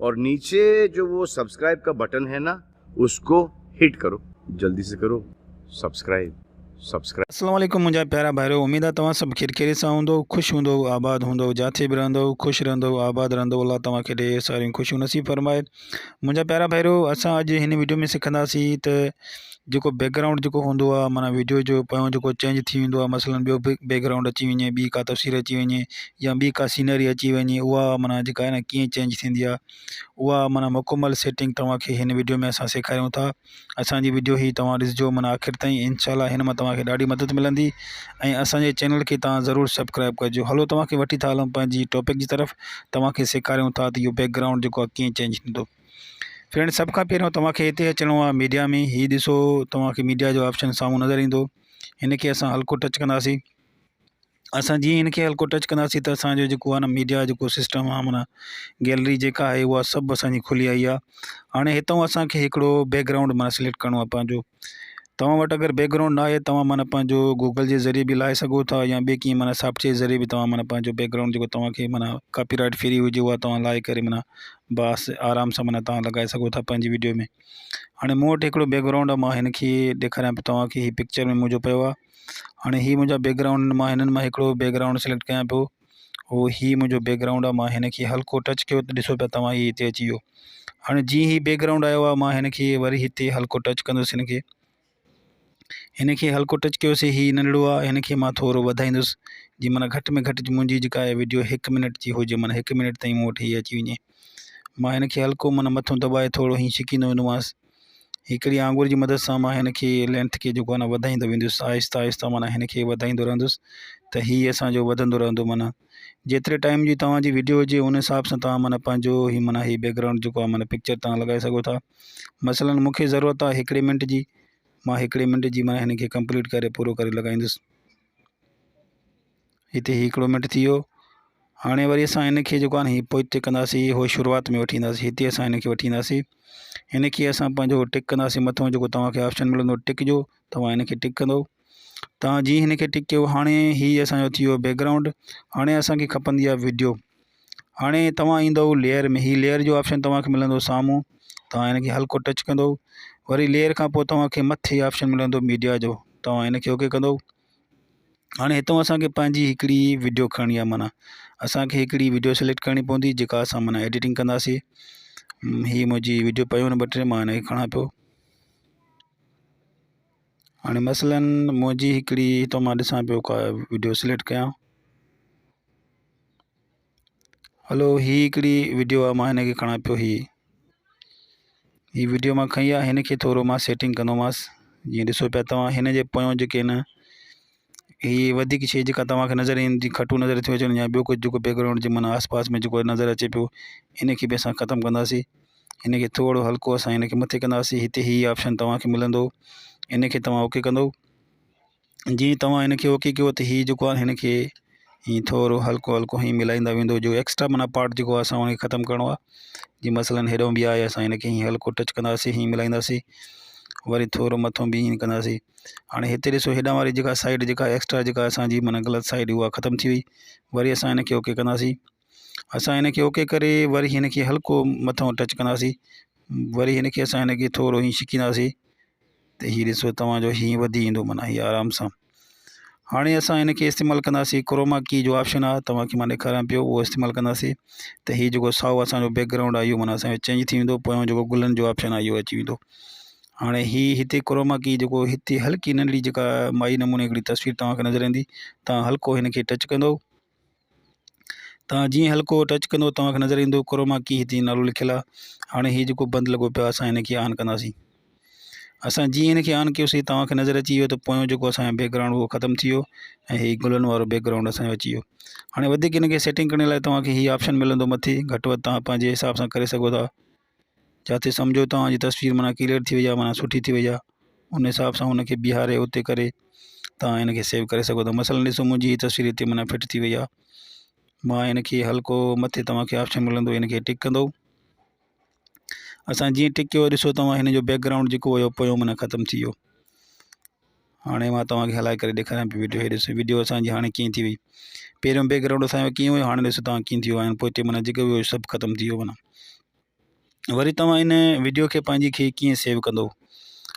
और नीचे जो वो सब्सक्राइब का बटन है ना, उसको हिट करो, जल्दी से करो सब्सक्राइब। अस्सलाम वालेकुम मुंहिंजा प्यारा भाइरो, उम्मीद आहे तव्हां सभु खिरखेरे सां हूंदो, ख़ुशि हूंदो, आबाद हूंदो, जिथे बि रहंदो ख़ुशि रहंदो, आबाद रहंदो। अल्लाह तव्हांखे ढेर सारियूं ख़ुशियूं नसीब फरमाए। मुंहिंजा प्यारा भाइरो, असां अॼु हिन वीडियो में सिखंदासीं त जेको बैकग्राउंड जेको हूंदो आहे, माना वीडियो जो पोयों जेको चेंज थी वेंदो आहे, मसलन ॿियो बैकग्राउंड अची वञे, ॿी का तस्वीर अची वञे या ॿी का सीनरी अची वञे, उहा माना जेका आहे न कीअं चेंज थींदी आहे, उहा माना मुकमल सेटिंग तव्हांखे हिन वीडियो में असां सेखारियूं था। असांजी वीडियो ही तव्हां ॾिसिजो माना आख़िर ताईं, इंशाल्लाह हिन मां तव्हांखे ॾाढी मदद मिलंदी ऐं असांजे चैनल खे तव्हां ज़रूरु सब्सक्राइब कजो। हलो तव्हांखे वठी था हलूं पंहिंजी टॉपिक जी तरफ़, तव्हांखे सेखारियूं था त इहो बैकग्राउंड जेको आहे कीअं चेंज थींदो। फ्रेंड, सभ खां पहिरियों तव्हांखे हिते अचिणो आहे मीडिया में। हीअ ॾिसो, तव्हांखे मीडिया जो ऑप्शन साम्हूं नज़र ईंदो, हिन खे असां हल्को टच कंदासीं। असां जीअं हिन खे हल्को टच कंदासीं त असांजो जेको आहे न मीडिया जेको सिस्टम आहे, माना गैलरी जेका आहे उहा सभु असांजी खुली आई आहे। हाणे हितां असांखे हिकिड़ो बैकग्राउंड माना सिलेक्ट करिणो आहे पंहिंजो। तव्हां वटि अगरि बैकग्राउंड न आहे, तव्हां माना पंहिंजो गूगल जे ज़रिए बि लाहे सघो था, या ॿिए कीअं माना सॉफ्टवेयर जे ज़रिए बि तव्हां माना पंहिंजो बैकग्राउंड जेको तव्हांखे माना कॉपीराइट फ्री हुजे, उहा तव्हां लाहे करे माना बस आराम सां माना तव्हां लॻाए सघो था पंहिंजी वीडियो में। हाणे मूं वटि हिकिड़ो बैकग्राउंड आहे, मां हिन खे ॾेखारियां पियो तव्हांखे। हीअ पिक्चर में मुंहिंजो पियो आहे। हाणे हीअ मुंहिंजा बैकग्राउंड, मां हिननि मां हिकिड़ो बैकग्राउंड सिलेक्ट कयां पियो। उहो हीअ मुंहिंजो बैकग्राउंड आहे। मां हिन खे हल्को टच कयो त ॾिसो पिया तव्हां, हीअ हिते अची वियो। हाणे जीअं ही बैकग्राउंड आयो आहे, मां हिन खे वरी हिते हल्को टच कंदुसि। हिन खे हल्को टच कयोसीं। हीअ नंढड़ो आहे, हिन खे मां थोरो वधाईंदुसि जीअं माना घटि में घटि मुंहिंजी जेका आहे वीडियो 1 मिनट जी हुजे, माना 1 मिनट ताईं मूं वटि हीअ अची वञे। मां हिन खे हल्को माना मथां दॿाए थोरो हीअं छिकींदो वेंदोमांसि। हिकिड़ी आंगुर जी मदद सां मां हिन खे लेंथ खे जेको आहे न वधाईंदो वेंदुसि, आहिस्ता आहिस्ता माना हिन खे वधाईंदो रहंदुसि त हीअ असांजो वधंदो रहंदो। माना जेतिरे टाइम जी तव्हांजी वीडियो हुजे, उन हिसाब सां तव्हां माना पंहिंजो हीअ बैकग्राउंड जेको आहे माना पिक्चर तव्हां लॻाए सघो था। मसलन मूंखे ज़रूरत आहे 1 मिनट जी, मां 1 मिनट जी माना हिन खे कंप्लीट करे पूरो करे लॻाईंदुसि। हिते हिकिड़ो मिनट थी वियो। हाणे वरी असां हिन खे जेको आहे न हीअ पोइते कंदासीं, हो शुरूआति में वठी ईंदासीं। हिते असां हिन खे वठी ईंदासीं। हिन खे असां पंहिंजो टिक कंदासीं। मथां जेको तव्हांखे ऑप्शन मिलंदो टिक जो, तव्हां हिन खे टिक कंदो। तव्हां जीअं हिन खे टिक कयो, हाणे हीअ असांजो थी वियो बैकग्राउंड। हाणे असांखे खपंदी आहे वीडियो। हाणे तव्हां ईंदव लेयर में। हीअ लेयर जो ऑप्शन तव्हांखे मिलंदो साम्हूं, तव्हां हिन खे हल्को टच कंदो। वरी लेयर खां पोइ तव्हांखे मथे ऑप्शन मिलंदो मीडिया जो, तव्हां हिन खे ओके कंदो। हाणे हितां असांखे पंहिंजी हिकिड़ी वीडियो खणणी आहे। माना असांखे हिकिड़ी वीडियो सिलेक्ट करणी पवंदी, जेका असां माना एडिटिंग कंदासीं। हीअ मुंहिंजी वीडियो पियो न 2-3, मां हिन खे खणा पियो। हाणे मसलन मुंहिंजी हिकिड़ी हितां मां ॾिसां पियो का वीडियो सिलेक्ट कयां। हलो, हीअ हिकिड़ी वीडियो आहे, मां हिन खे खणा पियो। हीअ वीडियो मां खई आहे। हिन खे थोरो मां सेटिंग कंदोमांसि। जीअं ॾिसो पिया तव्हां, हिन जे पोयों जेके न हीअ वधीक शइ जेका तव्हांखे नज़र ईंदी, खटू नज़र थी अचनि, या ॿियो कुझु जेको बैकग्राउंड जे माना आसपास में जेको नज़र अचे पियो, इन खे बि असां ख़तमु कंदासीं। हिन खे थोरो हल्को असां हिन खे मथे कंदासीं। हिते हीअ ऑप्शन तव्हांखे मिलंदो, इन खे तव्हां ओके कंदो। जीअं तव्हां हिन खे ओके कयो त हीअ जेको आहे हिन खे हीअं थोरो हल्को हल्को हीअं मिलाईंदा वेंदो। जो एक्स्ट्रा माना पार्ट जेको आहे असां उनखे ख़तमु करिणो आहे। जीअं मसलन हेॾो बि आहे, असां हिन खे हीअं हल्को टच कंदासीं, हीअं मिलाईंदासीं। वरी थोरो मथां बि हीअं कंदासीं। हाणे हिते ॾिसो, हेॾां वारी जेका साइड जेका एक्स्ट्रा जेका असांजी माना ग़लति साइड, उहा ख़तमु थी वई। वरी असां हिन खे ओके कंदासीं। असां हिन खे ओके करे वरी हिन खे हल्को मथां टच कंदासीं। वरी हिन खे असां हिन खे थोरो हीअं छिकींदासीं त हीअ ॾिसो तव्हांजो हीअं वधी ईंदो, माना हीअ आराम सां। हाणे असां हिन खे इस्तेमालु कंदासीं। क्रोमा की जो ऑप्शन आहे, तव्हांखे मां ॾेखारियां पियो, उहो इस्तेमालु कंदासीं त हीअ जेको साओ असांजो बैकग्राउंड आहे, इहो माना असांजो चेंज थी वेंदो। पोयों जेको गुलनि जो ऑप्शन आहे, इहो अची वेंदो। हाणे हिते क्रोमा की जेको हिते हल्की नंढड़ी जेका माई नमूने हिकिड़ी तस्वीर तव्हांखे नज़र ईंदी, तव्हां हल्को हिन खे टच कंदो। तव्हां जीअं हल्को टच कंदो, तव्हांखे नज़र ईंदो क्रोमा की हिते नालो लिखियलु आहे। हाणे हीअ जेको बंदि लॻो पियो आहे, असां हिन खे ऑन कंदासीं। असां जीअं हिन खे ऑन कयोसीं, तव्हांखे नज़र अची वियो त पोयों जेको असांजो बैकग्राउंड उहो ख़तमु थी वियो ऐं हीअ गुलनि वारो बैकग्राउंड असांजो अची वियो। हाणे वधीक हिन खे सेटिंग करण लाइ तव्हांखे हीअ ऑप्शन मिलंदो मथे, घटि वधि तव्हां पंहिंजे हिसाब सां करे सघो था। जिते सम्झो तव्हांजी तस्वीर माना क्लियर थी वई आहे, माना सुठी थी वई आहे, उन हिसाब सां हुनखे बीहारे उते करे तव्हां हिन खे सेव करे सघो था। मसलन ॾिसो, मुंहिंजी हीअ तस्वीर हिते माना फिट थी वई आहे। मां हिन खे हल्को मथे तव्हांखे ऑप्शन मिलंदो, हिन खे टिक कंदो। असां जीअं टिक कयो, ॾिसो तव्हां हिन जो बैकग्राउंड जेको हुयो पोयों माना ख़तमु थी वियो। हाणे मां तव्हांखे हलाए करे ॾेखारियां पियो वीडियो। हे ॾिसो वीडियो असांजी हाणे कीअं थी वई। पहिरियों बैकग्राउंड असांजो कीअं हुयो, हाणे ॾिसो तव्हां कीअं थी वियो आहे। पोइ हिते माना जेको हुयो सभु ख़तमु थी वियो। माना वरी तव्हां इन वीडियो खे पंहिंजी खे कीअं सेव कंदो।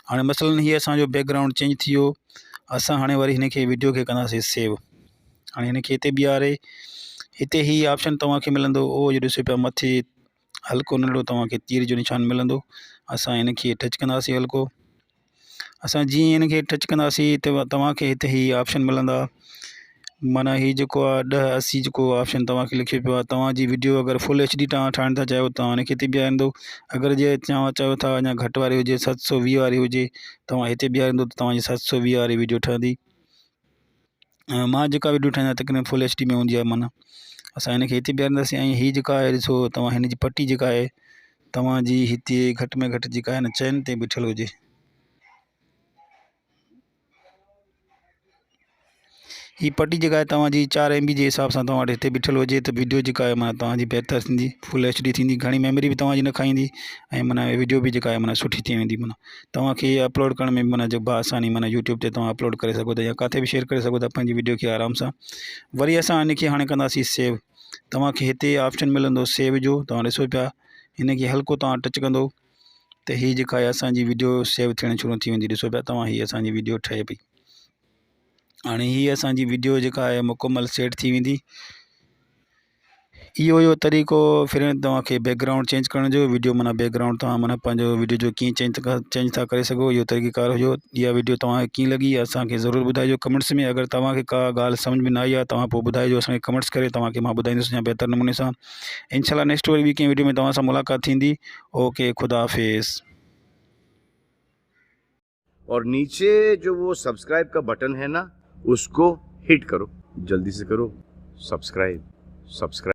हाणे मसलन हीअ असांजो बैकग्राउंड चेंज थी वियो, असां हाणे वरी हिन खे वीडियो खे कंदासीं सेव। हाणे हिन खे हिते बीहारे हिते ही ऑप्शन तव्हांखे मिलंदो, ओ जो ॾिसो पिया मथे हल्को नंढो तव्हांखे तीर जो निशान मिलंदो। असां हिन खे टच कंदासीं हल्को। असां जीअं हिन खे टच कंदासीं त तव्हांखे हिते ही ऑप्शन मिलंदा, माना ही जेको आहे 1080 जेको ऑप्शन तव्हांखे लिखियो पियो आहे। तव्हांजी वीडियो अगरि फुल HD तव्हां ठाहिण था चाहियो तव्हां हिन खे हिते बीहारींदो। अगरि जे तव्हां चयो था अञा घटि वारी हुजे 720 वारी हुजे तव्हां हिते बीहारींदो त तव्हांजी 720 वारी वीडियो ठहंदी। मां जेका वीडियो ठाहींदा तक़रीबन फुल HD में हूंदी आहे, माना असां हिन खे हिते बीहारींदासीं। ऐं हीअ जेका आहे ॾिसो तव्हां हिन जी पटी जेका आहे तव्हांजी हिते घटि में घटि जेका आहे न चैन ते बीठल हुजे। ही पटी जेका आहे तव्हांजी 4 MB जे हिसाब सां तव्हां वटि हिते बीठल हुजे त वीडियो जेका आहे माना तव्हांजी बहितर थींदी, फुल HD थींदी, घणी मेमोरी बि तव्हांजी न खाईंदी ऐं माना वीडियो बि जेका आहे माना सुठी थी वेंदी। माना तव्हांखे अपलोड करण में माना जो आसानी, माना यूट्यूब ते तव्हां अपलोड करे सघो था या किथे बि शेयर करे सघो था पंहिंजी वीडियो खे आराम सां। वरी असां हिन खे हाणे कंदासीं सेव। तव्हांखे हिते ऑप्शन मिलंदो सेव जो, तव्हां ॾिसो पिया हिन खे हल्को तव्हां टच कंदो त हीअ जेका आहे असांजी वीडियो सेव थियण शुरू थी वेंदी। ॾिसो पिया तव्हां, हीअ असांजी वीडियो ठहे पई। हाणे हीअ असांजी वीडियो जेका आहे मुकमल सेट थी वेंदी। इहो हुयो तरीक़ो फिर तव्हांखे बैकग्राउंड चेंज करण जो। वीडियो माना बैकग्राउंड तव्हां माना पंहिंजो वीडियो जो कीअं चेंज था करे सघो, इहो तरीक़ेकार हुयो। इहा वीडियो तव्हांखे कीअं लॻी असांखे ज़रूरु ॿुधाइजो कमेंट्स में। अगरि तव्हांखे का ॻाल्हि सम्झ में न आई आहे तव्हां पोइ ॿुधाइजो असांखे कमेंट्स करे, तव्हांखे मां ॿुधाईंदुसि या बहितर नमूने सां। इंशाल्लाह नेक्स्ट वरी ॿी कंहिं वीडियो में तव्हां सां मुलाक़ात थींदी। ओके, खुदा हाफिज़। और नीचे जो वो सब्सक्राइब का बटन है ना, उसको हिट करो, जल्दी से करो। सब्सक्राइब।